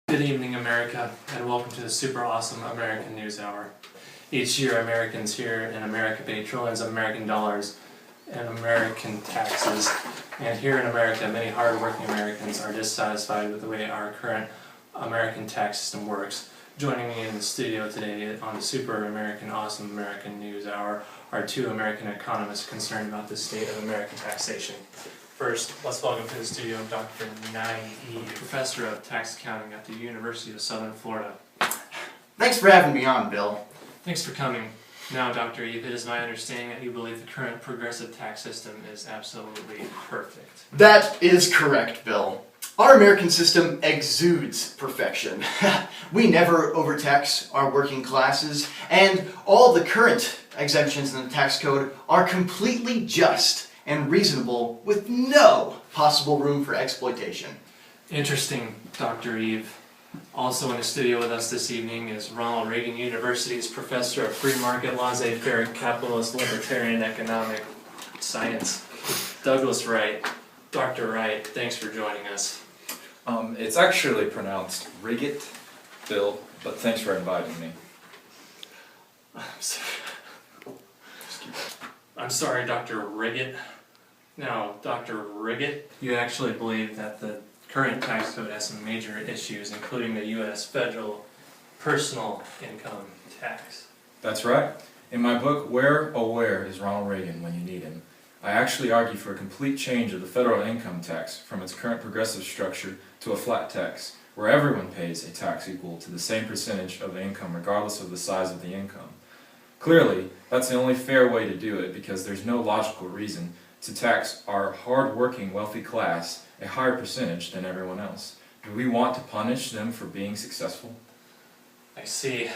Good evening, America, and welcome to the super awesome American News Hour. Each year, Americans here in America pay trillions of American dollars in American taxes. And here in America, many hard-working Americans are dissatisfied with the way our current American tax system works. Joining me in the studio today on the super American awesome American News Hour are two American economists concerned about the state of American taxation. First, let's welcome to the studio Dr. Nye, Professor of Tax Accounting at the University of Southern Florida. Thanks for having me on, Bill. Thanks for coming. Now, Dr. Eve, it is my understanding that you believe the current progressive tax system is absolutely perfect. That is correct, Bill. Our American system exudes perfection. We never overtax our working classes, and all the current exemptions in the tax code are completely just and reasonable with no possible room for exploitation. Interesting, Dr. Eve. Also in the studio with us this evening is Ronald Reagan University's Professor of Free Market, Laissez-faire, Capitalist, Libertarian Economic Science, Douglas Wright. Dr. Wright, thanks for joining us. It's actually pronounced Riggett, Bill, but thanks for inviting me. I'm sorry, Dr. Riggett. Now, Dr. Riggett, you actually believe that the current tax code has some major issues, including the U.S. federal personal income tax. That's right. In my book, Where, Oh Where is Ronald Reagan When You Need Him, I actually argue for a complete change of the federal income tax from its current progressive structure to a flat tax, where everyone pays a tax equal to the same percentage of the income regardless of the size of the income. Clearly, that's the only fair way to do it because there's no logical reason to tax our hard-working wealthy class a higher percentage than everyone else. Do we want to punish them for being successful? I see.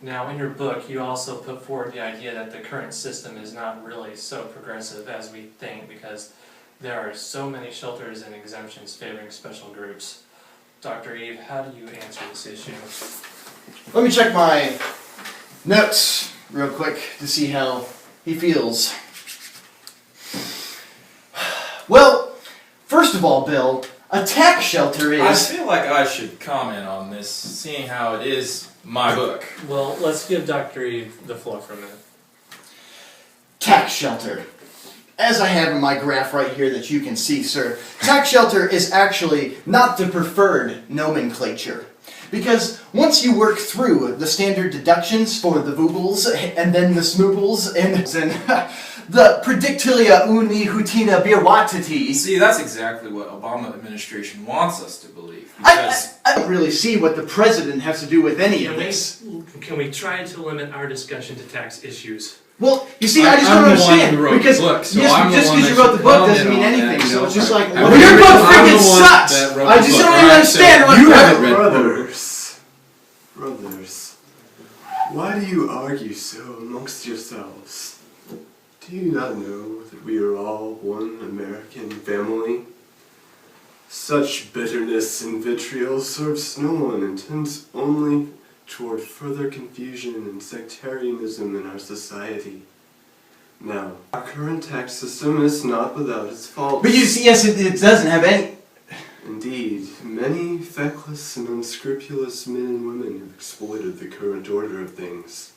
Now, in your book, you also put forward the idea that the current system is not really so progressive as we think because there are so many shelters and exemptions favoring special groups. Dr. Eve, how do you answer this issue? Let me check my notes real quick to see how he feels. Well, first of all, Bill, a tax shelter is... I feel like I should comment on this, seeing how it is my book. Well, let's give Dr. Eve the floor for a minute. Tax shelter. As I have in my graph right here that you can see, sir, tax shelter is actually not the preferred nomenclature. Because once you work through the standard deductions for the voobles, and then the smoobles, and the predictilia uni hutina birwatiti. See, that's exactly what Obama administration wants us to believe. I don't really see what the president has to do with any of this. Can we try to limit our discussion to tax issues? Well, you see, I just don't understand, because just because you wrote the book doesn't mean anything, so it's just like, well, well, your book freaking sucks! I just don't even understand what... You haven't read Brothers, why do you argue so amongst yourselves? Do you not know that we are all one American family? Such bitterness and vitriol serves no one and tends only toward further confusion and sectarianism in our society. Now, our current tax system is not without its faults. But you see, yes, it doesn't have any... Indeed, many feckless and unscrupulous men and women have exploited the current order of things.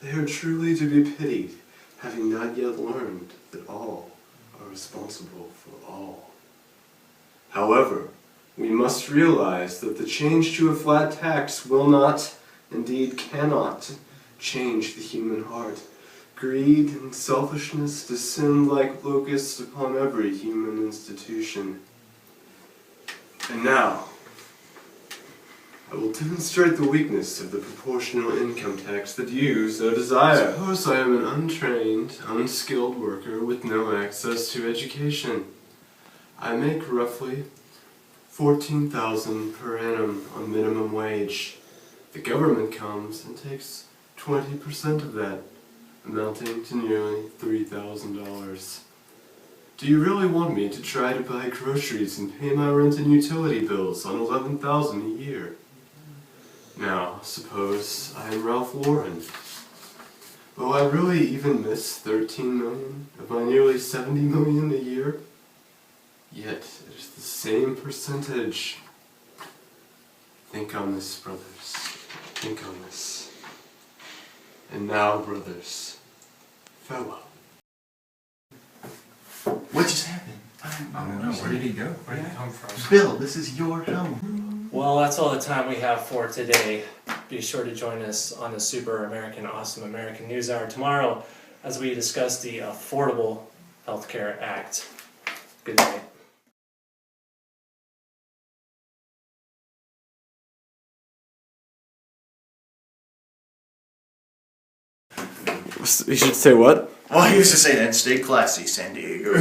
They are truly to be pitied, having not yet learned that all are responsible for all. However, we must realize that the change to a flat tax will not, indeed cannot, change the human heart. Greed and selfishness descend like locusts upon every human institution. And now, I will demonstrate the weakness of the proportional income tax that you so desire. Suppose I am an untrained, unskilled worker with no access to education. I make roughly $14,000 per annum on minimum wage. The government comes and takes 20% of that, amounting to nearly $3,000. Do you really want me to try to buy groceries and pay my rent and utility bills on $11,000 a year? Now, suppose I am Ralph Lauren. Will I really even miss $13 million of my nearly $70 million a year? Yet, it is the same percentage. Think on this, brothers. Think on this. And now, brothers, farewell. What just happened? I don't know. Where did he go? Where did it come from? Bill, this is your home. Well, that's all the time we have for today. Be sure to join us on the Super American Awesome American News Hour tomorrow as we discuss the Affordable Healthcare Act. Good night. You should say what? Well, I used to say that, stay classy, San Diego.